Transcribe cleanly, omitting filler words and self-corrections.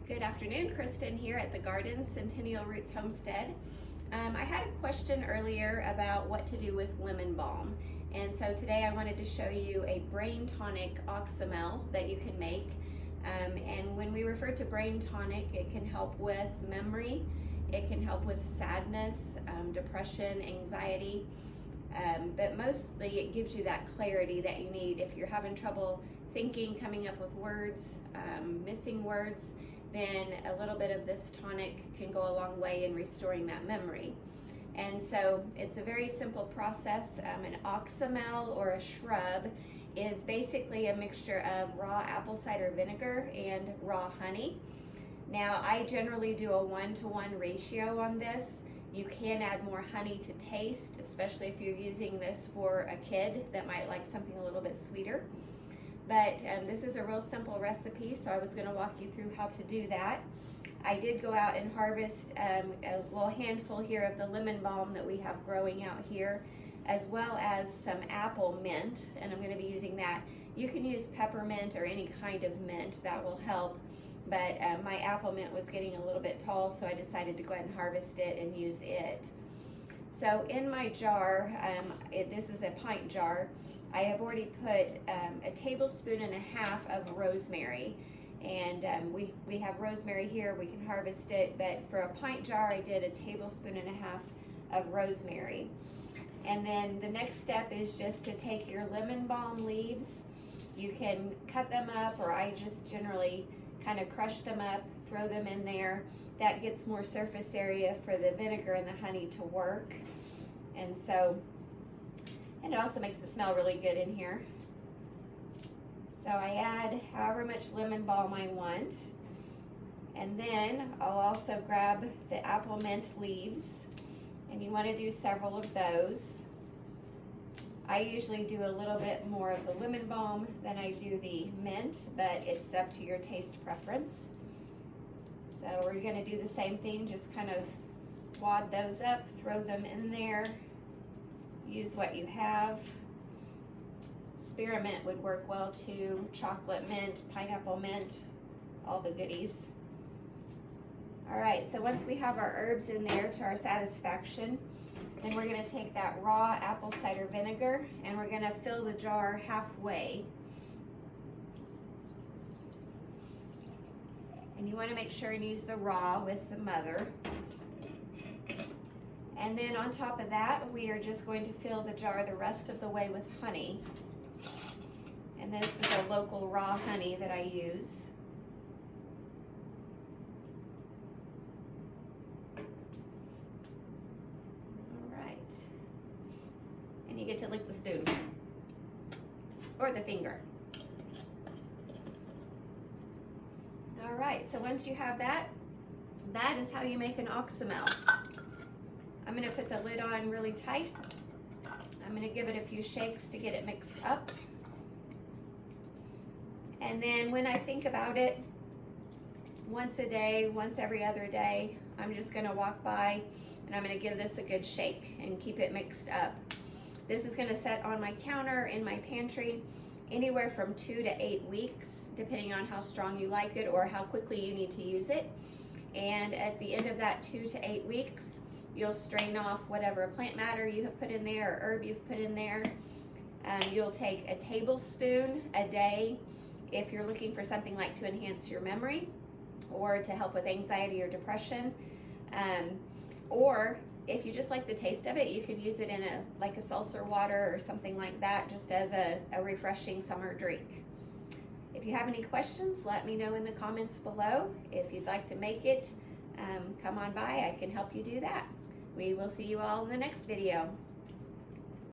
Good afternoon, Kristen here at the Garden Centennial Roots Homestead. I had a question earlier about what to do with lemon balm, and so today I wanted to show you a brain tonic oxymel that you can make. And when we refer to brain tonic, it can help with memory, it can help with sadness, depression, anxiety, but mostly it gives you that clarity that you need. If you're having trouble thinking, coming up with words, missing words, then a little bit of this tonic can go a long way in restoring that memory. And so it's a very simple process. An oxymel, or a shrub, is basically a mixture of raw apple cider vinegar and raw honey. Now, I generally do a 1-to-1 ratio on this. You can add more honey to taste, especially if you're using this for a kid that might like something a little bit sweeter. But this is a real simple recipe, so I was going to walk you through how to do that. I did go out and harvest a little handful here of the lemon balm that we have growing out here, as well as some apple mint, and I'm going to be using that. You can use peppermint or any kind of mint, that will help, but my apple mint was getting a little bit tall, so I decided to go ahead and harvest it and use it. So in my jar, this is a pint jar, I have already put a tablespoon and a half of rosemary. And we have rosemary here, we can harvest it, but for a pint jar I did a tablespoon and a half of rosemary. And then the next step is just to take your lemon balm leaves. You can cut them up, or I just generally kind of crush them up, throw them in there. That gets more surface area for the vinegar and the honey to work. And it also makes it smell really good in here. So I add however much lemon balm I want. And then I'll also grab the apple mint leaves, and you want to do several of those. I usually do a little bit more of the lemon balm than I do the mint, but it's up to your taste preference. So we're going to do the same thing, just kind of wad those up, throw them in there, use what you have. Spearmint would work well too, chocolate mint, pineapple mint, all the goodies. All right, so once we have our herbs in there to our satisfaction, then we're going to take that raw apple cider vinegar and we're going to fill the jar halfway. And you want to make sure and use the raw with the mother. And then on top of that, we are just going to fill the jar the rest of the way with honey. And this is a local raw honey that I use. All right. And you get to lick the spoon or the finger. All right, so once you have that, that is how you make an oxymel. I'm going to put the lid on really tight. I'm going to give it a few shakes to get it mixed up. And then when I think about it, once a day, once every other day, I'm just going to walk by and I'm going to give this a good shake and keep it mixed up. This is going to set on my counter in my pantry anywhere from 2 to 8 weeks, depending on how strong you like it or how quickly you need to use it. And at the end of that 2 to 8 weeks, you'll strain off whatever plant matter you have put in there or herb you've put in there. You'll take a tablespoon a day if you're looking for something like to enhance your memory or to help with anxiety or depression. Or if you just like the taste of it, you could use it in like a seltzer water or something like that, just as a refreshing summer drink. If you have any questions, let me know in the comments below. If you'd like to make it, come on by, I can help you do that. We will see you all in the next video.